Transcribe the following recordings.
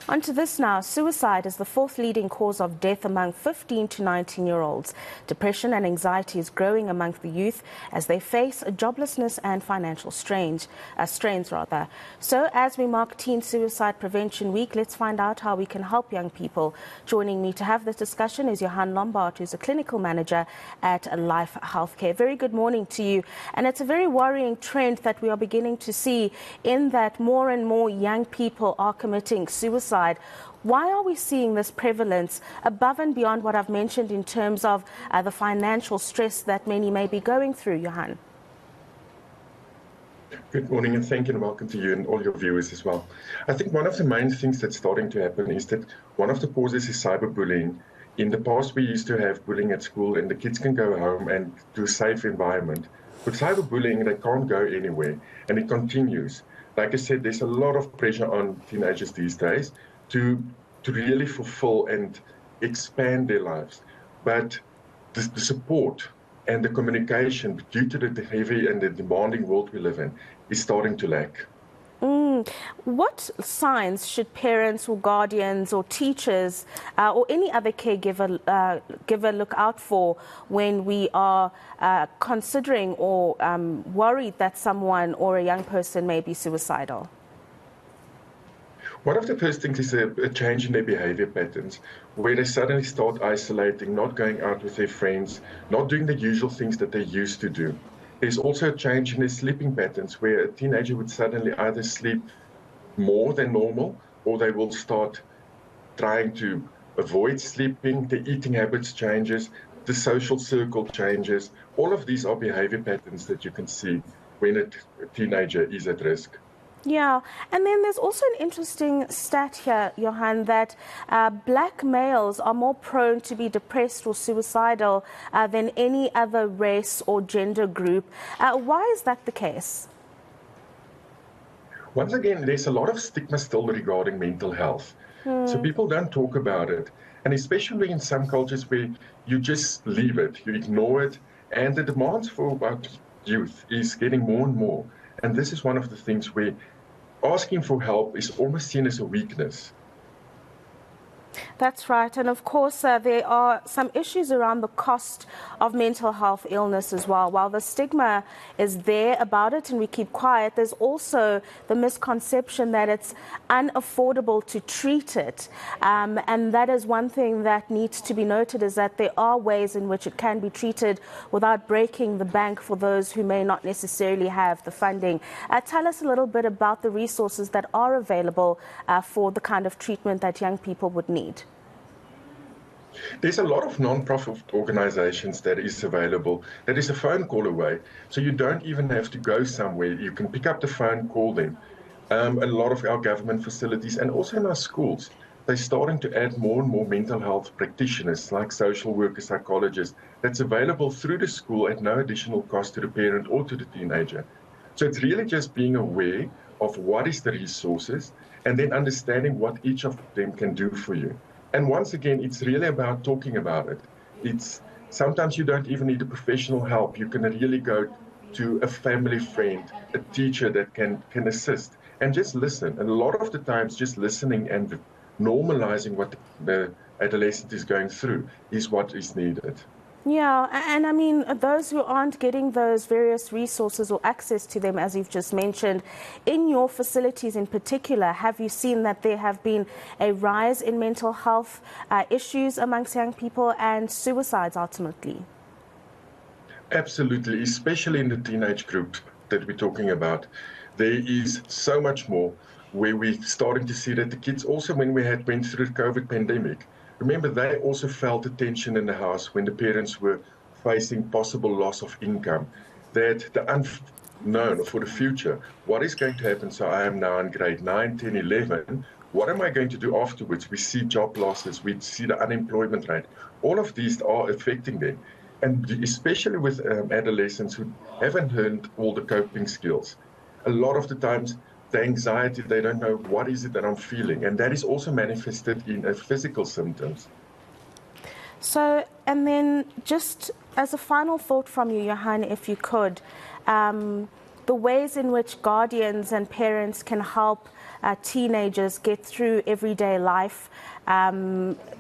On to this now. Suicide is the fourth leading cause of death among 15 to 19-year-olds. Depression and anxiety is growing among the youth as they face joblessness and financial strains. So as we mark Teen Suicide Prevention Week, let's find out how we can help young people. Joining me to have this discussion is Johan Lombard, who's a clinical manager at Life Healthcare. Very good morning to you. And it's a very worrying trend that we are beginning to see in that more and more young people are committing suicide. Why are we seeing this prevalence above and beyond what I've mentioned in terms of the financial stress that many may be going through, Johan? Good morning and thank you and welcome to you and all your viewers as well. I think one of the main things that's starting to happen is that one of the causes is cyberbullying. In the past, we used to have bullying at school and the kids can go home and do a safe environment. With cyberbullying, they can't go anywhere and it continues. Like I said, there's a lot of pressure on teenagers these days to really fulfill and expand their lives. But the support and the communication due to the heavy and the demanding world we live in is starting to lack. What signs should parents or guardians or teachers or any other caregiver look out for when we are considering or worried that someone or a young person may be suicidal? One of the first things is a change in their behavior patterns, where they suddenly start isolating, not going out with their friends, not doing the usual things that they used to do. There's also a change in their sleeping patterns, where a teenager would suddenly either sleep more than normal, or they will start trying to avoid sleeping. The eating habits changes, the social circle changes. All of these are behavior patterns that you can see when a teenager is at risk. Yeah, and then there's also an interesting stat here, Johan, that black males are more prone to be depressed or suicidal than any other race or gender group. Why is that the case? Once again, there's a lot of stigma still regarding mental health. So people don't talk about it. And especially in some cultures where you just leave it, you ignore it, and the demands for youth is getting more and more. And this is one of the things where asking for help is almost seen as a weakness. That's right. And of course, there are some issues around the cost of mental health illness as well. While the stigma is there about it and we keep quiet, there's also the misconception that it's unaffordable to treat it. And that is one thing that needs to be noted, is that there are ways in which it can be treated without breaking the bank for those who may not necessarily have the funding. Tell us a little bit about the resources that are available for the kind of treatment that young people would need. There's a lot of non-profit organizations that is available, that is a phone call away. So you don't even have to go somewhere. You can pick up the phone, call them. A lot of our government facilities and also in our schools, they're starting to add more and more mental health practitioners like social workers, psychologists, that's available through the school at no additional cost to the parent or to the teenager. So it's really just being aware of what is the resources and then understanding what each of them can do for you. And once again, it's really about talking about it. It's sometimes you don't even need a professional help. You can really go to a family friend, a teacher that can assist and just listen. And a lot of the times just listening and normalizing what the adolescent is going through is what is needed. Yeah, and I mean, those who aren't getting those various resources or access to them, as you've just mentioned, in your facilities in particular, have you seen that there have been a rise in mental health issues amongst young people and suicides ultimately? Absolutely, especially in the teenage group that we're talking about. There is so much more where we're starting to see that the kids also, when we went through the COVID pandemic, remember, they also felt the tension in the house when the parents were facing possible loss of income, that the unknown for the future, what is going to happen? So I am now in grade 9, 10, 11. What am I going to do afterwards? We see job losses, we see the unemployment rate. All of these are affecting them. And especially with adolescents who haven't learned all the coping skills. A lot of the times, the anxiety, they don't know what is it that I'm feeling. And that is also manifested in physical symptoms. So, and then just as a final thought from you, Johan, if you could, the ways in which guardians and parents can help teenagers get through everyday life,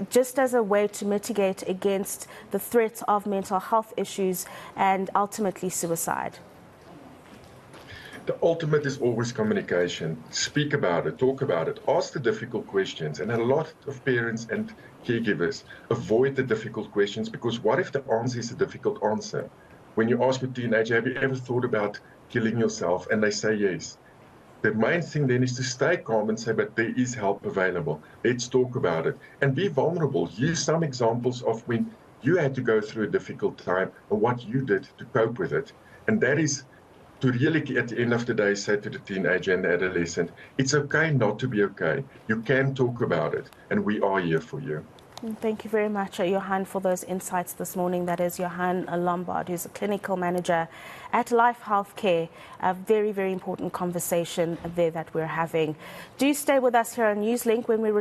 just as a way to mitigate against the threat of mental health issues and ultimately suicide? The ultimate is always communication. Speak about it, talk about it, ask the difficult questions. And a lot of parents and caregivers avoid the difficult questions because what if the answer is a difficult answer? When you ask a teenager, have you ever thought about killing yourself? And they say yes. The main thing then is to stay calm and say, but there is help available. Let's talk about it. And be vulnerable. Use some examples of when you had to go through a difficult time and what you did to cope with it. And that is to really, at the end of the day, say to the teenager and the adolescent, it's okay not to be okay. You can talk about it, and we are here for you. Thank you very much, Johan, for those insights this morning. That is Johan Lombard, who's a clinical manager at Life Healthcare. A very, very important conversation there that we're having. Do stay with us here on NewsLink when we return.